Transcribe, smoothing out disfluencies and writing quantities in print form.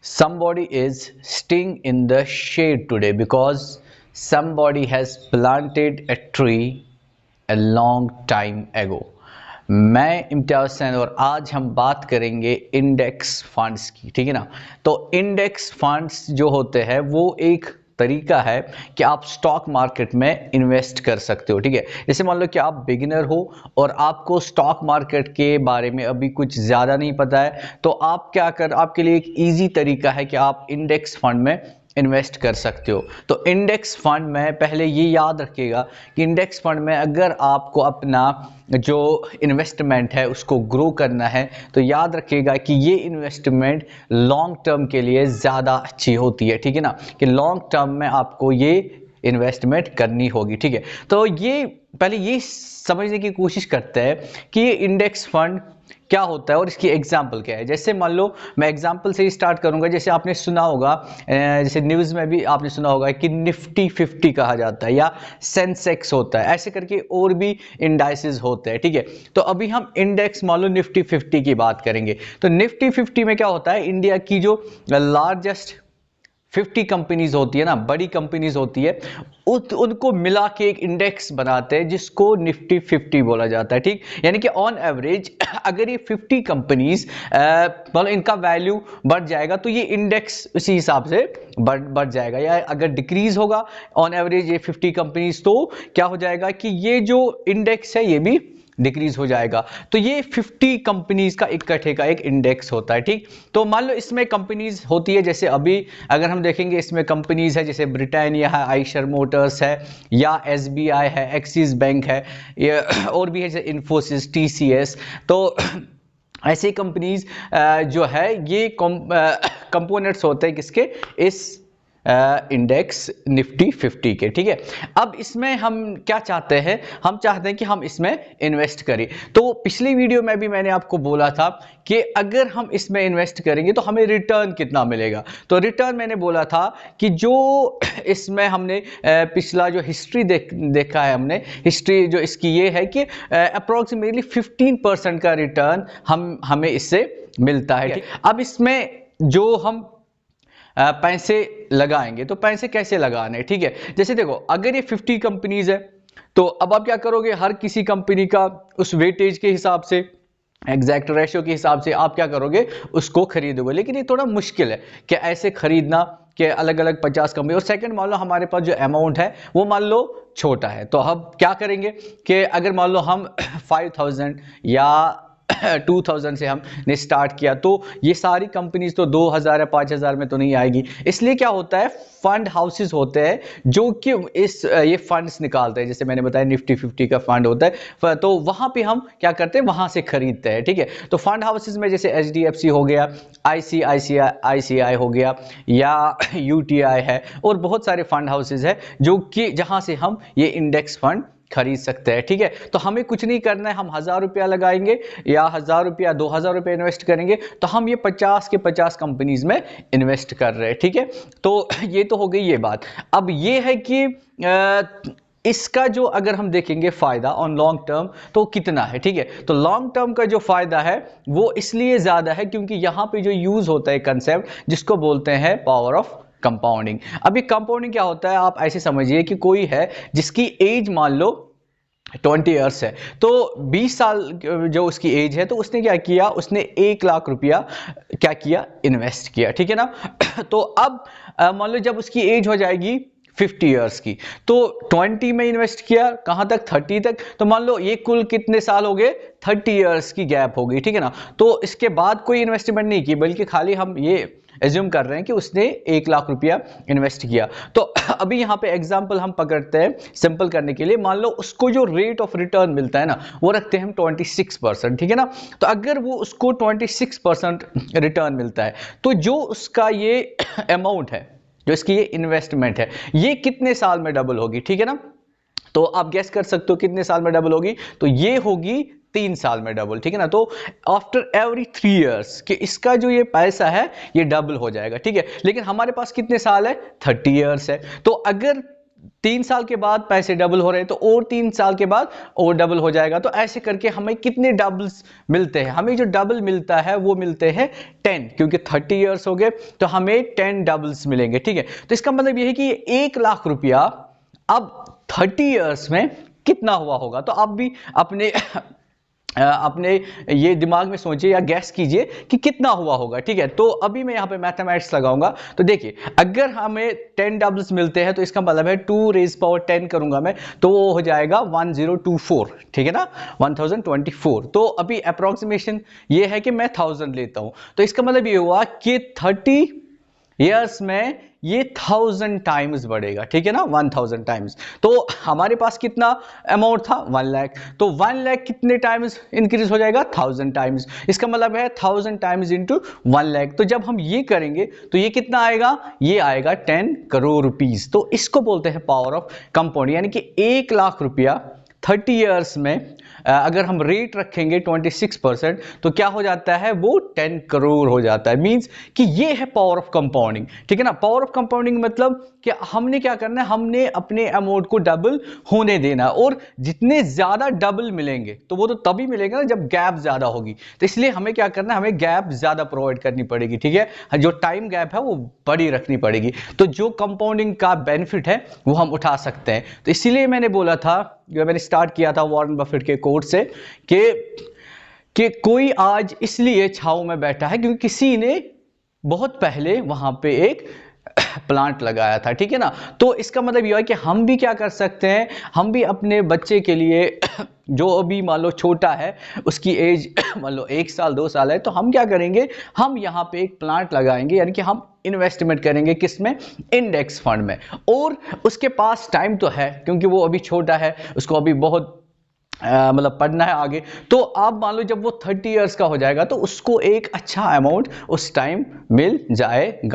Somebody is staying in the shade today because somebody has planted a tree a long time ago. मैं इम्तियाज हुसैन और आज हम बात करेंगे इंडेक्स फंड्स की, ठीक है ना। तो इंडेक्स फंड्स जो होते हैं वो एक तरीका है कि आप स्टॉक मार्केट में इन्वेस्ट कर सकते हो, ठीक है। जैसे मान लो कि आप बिगिनर हो और आपको स्टॉक मार्केट के बारे में अभी कुछ ज़्यादा नहीं पता है, तो आप क्या कर आपके लिए एक इजी तरीका है कि आप इंडेक्स फंड में इन्वेस्ट कर सकते हो। तो इंडेक्स फंड में पहले ये याद रखिएगा कि इंडेक्स फंड में अगर आपको अपना जो इन्वेस्टमेंट है उसको ग्रो करना है तो याद रखिएगा कि ये इन्वेस्टमेंट लॉन्ग टर्म के लिए ज़्यादा अच्छी होती है, ठीक है ना, कि लॉन्ग टर्म में आपको ये इन्वेस्टमेंट करनी होगी, ठीक है। तो ये पहले ये समझने की कोशिश करते हैं कि ये इंडेक्स फंड क्या होता है और इसकी एग्जाम्पल क्या है। जैसे मान लो मैं एग्जाम्पल से ही स्टार्ट करूंगा। जैसे आपने सुना होगा, जैसे न्यूज़ में भी आपने सुना होगा कि निफ्टी 50 कहा जाता है या सेंसेक्स होता है, ऐसे करके और भी इंडाइसेस होते हैं, ठीक है। तो अभी हम इंडेक्स मान लो निफ्टी 50 की बात करेंगे। तो निफ्टी 50 में क्या होता है, इंडिया की जो लार्जेस्ट 50 कंपनीज होती है ना, बड़ी कंपनीज होती है, उनको मिला के एक इंडेक्स बनाते हैं जिसको निफ्टी 50 बोला जाता है, ठीक। यानी कि ऑन एवरेज अगर ये 50 कंपनीज मतलब इनका वैल्यू बढ़ जाएगा तो ये इंडेक्स उसी हिसाब से बढ़ जाएगा, या अगर डिक्रीज होगा ऑन एवरेज ये 50 कंपनीज तो क्या हो जाएगा कि ये जो इंडेक्स है ये भी डिक्रीज हो जाएगा। तो ये 50 कंपनीज का इकट्ठे का एक इंडेक्स होता है, ठीक। तो मान लो इसमें कंपनीज होती है, जैसे अभी अगर हम देखेंगे इसमें कंपनीज है जैसे ब्रिटानिया है, आइशर मोटर्स है, या एसबीआई है, एक्सिस बैंक है, और भी है जैसे इन्फोसिस, टीसीएस। तो ऐसी कंपनीज जो है ये कंपोनेंट्स होते हैं किसके, इस इंडेक्स निफ्टी 50 के, ठीक है। अब इसमें हम क्या चाहते हैं, हम चाहते हैं कि हम इसमें इन्वेस्ट करें। तो पिछली वीडियो में भी मैंने आपको बोला था कि अगर हम इसमें इन्वेस्ट करेंगे तो हमें रिटर्न कितना मिलेगा। तो रिटर्न मैंने बोला था कि जो इसमें हमने पिछला जो हिस्ट्री देखा है, हमने हिस्ट्री जो इसकी ये है कि अप्रोक्सीमेटली 15% का रिटर्न हमें इससे मिलता है, ठीक। अब इसमें जो हम पैसे लगाएंगे तो पैसे कैसे लगाने, ठीक है। जैसे देखो अगर ये 50 कंपनीज है तो अब आप क्या करोगे, हर किसी कंपनी का उस वेटेज के हिसाब से, एग्जैक्ट रेशियो के हिसाब से आप क्या करोगे, उसको खरीदोगे। लेकिन ये थोड़ा मुश्किल है कि ऐसे खरीदना कि अलग अलग 50 कंपनी। और सेकंड, मान लो हमारे पास जो अमाउंट है वो मान लो छोटा है, तो हम क्या करेंगे कि अगर मान लो हम 5000 या 2000 से हमने स्टार्ट किया तो ये सारी कंपनीज तो 2000 या 5000 में तो नहीं आएगी। इसलिए क्या होता है, फंड हाउसेस होते हैं जो कि ये फंड्स निकालते हैं। जैसे मैंने बताया निफ्टी 50 का फंड होता है, तो वहां पे हम क्या करते हैं, वहां से खरीदते हैं, ठीक है। तो फंड हाउसेस में जैसे एचडीएफसी हो गया, आईसीआई हो गया, या यूटीआई है, और बहुत सारे फंड हाउसेस है जो कि जहां से हम ये इंडेक्स फंड खरीद सकते हैं, ठीक है। तो हमें कुछ नहीं करना है, हम 1000 रुपया लगाएंगे या 1000 रुपया 2000 रुपया इन्वेस्ट करेंगे तो हम ये 50 के 50 कंपनीज में इन्वेस्ट कर रहे हैं, ठीक है। तो ये तो हो गई ये बात। अब ये है कि इसका जो अगर हम देखेंगे फायदा ऑन लॉन्ग टर्म तो कितना है, ठीक है। तो लॉन्ग टर्म का जो फायदा है वो इसलिए ज्यादा है क्योंकि यहां पे जो यूज होता है कंसेप्ट जिसको बोलते हैं पावर ऑफ कंपाउंडिंग। अभी कंपाउंडिंग क्या होता है, आप ऐसे समझिए कि कोई है जिसकी एज मान लो 20 ईयर्स है, तो 20 साल जो उसकी एज है तो उसने क्या किया, उसने 1 लाख रुपया क्या किया, इन्वेस्ट किया, ठीक है ना। तो अब मान लो जब उसकी एज हो जाएगी 50 ईयर्स की, तो 20 में इन्वेस्ट किया कहां तक, 30 तक, तो मान लो ये कुल कितने साल हो गए, 30 ईयर्स की गैप हो गई, ठीक है ना। तो इसके बाद कोई इन्वेस्टमेंट नहीं की, बल्कि खाली हम ये एज्यूम कर रहे हैं कि उसने 1 लाख रुपया इन्वेस्ट किया। तो अभी यहाँ पे एग्जांपल हम पकड़ते हैं सिंपल करने के लिए, मान लो उसको जो रेट ऑफ रिटर्न मिलता है ना वो रखते हैं हम 26%, ठीक है ना। तो अगर वो उसको 26% रिटर्न मिलता है तो जो उसका ये अमाउंट है, जो इसकी ये इन्वेस्टमेंट है, ये कितने साल में डबल होगी, ठीक है ना। तो आप गेस कर सकते हो कितने साल में डबल होगी, तो ये होगी 3 साल में डबल, ठीक है ना। तो आफ्टर एवरी 3 इयर्स कि इसका जो ये पैसा है ये डबल हो जाएगा, ठीक है। लेकिन हमारे पास कितने साल है, 30 इयर्स है। तो अगर 3 साल के बाद पैसे डबल हो रहे हैं तो और 3 साल के बाद और डबल हो जाएगा। तो ऐसे करके हमें कितने डबल्स मिलते हैं, हमें जो डबल मिलता है वो मिलते हैं 10, क्योंकि 30 इयर्स हो गए तो हमें 10 डबल्स मिलेंगे। ठीक है, तो इसका मतलब ये है कि 1 लाख रुपया अब 30 इयर्स में कितना हुआ होगा। तो आप भी अपने ये दिमाग में सोचिए या गैस कीजिए कि कितना हुआ होगा। ठीक है, तो अभी मैं यहाँ पे मैथमेटिक्स लगाऊंगा। तो देखिए, अगर हमें 10 डबल्स मिलते हैं तो इसका मतलब है 2 रेज पावर 10 करूंगा मैं तो वो हो जाएगा 1024। ठीक है ना, 1024। तो अभी अप्रोक्सीमेशन ये है कि मैं 1000 लेता हूं, तो इसका मतलब ये हुआ कि 30 ईयर्स में ये 1000 टाइम्स बढ़ेगा। ठीक है ना, 1000 टाइम्स। तो हमारे पास कितना अमाउंट था, 1 लाख। तो 1 लाख कितने टाइम्स इंक्रीज हो जाएगा, 1000 टाइम्स। इसका मतलब है 1000 टाइम्स इंटू 1 लाख। तो जब हम ये करेंगे तो ये कितना आएगा, ये आएगा 10 करोड़ रुपीस। तो इसको बोलते हैं पावर ऑफ कंपाउंड, यानी कि 1 लाख रुपया 30 इयर्स में अगर हम रेट रखेंगे 26% तो क्या हो जाता है, वो 10 करोड़ हो जाता है। मींस कि ये है पावर ऑफ कंपाउंडिंग। ठीक है ना, पावर ऑफ कंपाउंडिंग मतलब कि हमने क्या करना है, हमने अपने अमाउंट को डबल होने देना। और जितने ज्यादा डबल मिलेंगे तो वो तो तभी मिलेगा ना जब गैप ज्यादा होगी। तो इसलिए हमें क्या करना है, हमें गैप ज्यादा प्रोवाइड करनी पड़ेगी। ठीक है, जो टाइम गैप है वो बड़ी रखनी पड़ेगी। तो जो कंपाउंडिंग का बेनिफिट है वो हम उठा सकते हैं। तो इसीलिए मैंने बोला था, जो मैंने स्टार्ट किया था वॉरेन बफेट के कोट से, कि कोई आज इसलिए छाव में बैठा है क्योंकि किसी ने बहुत पहले वहां पे एक प्लांट लगाया था। ठीक है ना, तो इसका मतलब यह है कि हम भी क्या कर सकते हैं, हम भी अपने बच्चे के लिए जो अभी मान लो छोटा है, उसकी एज मान लो 1 साल 2 साल है, तो हम क्या करेंगे, हम यहाँ पे एक प्लांट लगाएंगे, यानी कि हम इन्वेस्टमेंट करेंगे किसमें, इंडेक्स फंड में। और उसके पास टाइम तो है क्योंकि वो अभी छोटा है, उसको अभी बहुत मतलब पढ़ना है आगे। तो आप मान लो जब वो 30 इयर्स का हो जाएगा तो उसको एक अच्छा अमाउंट उस टाइम मिल जाएगा।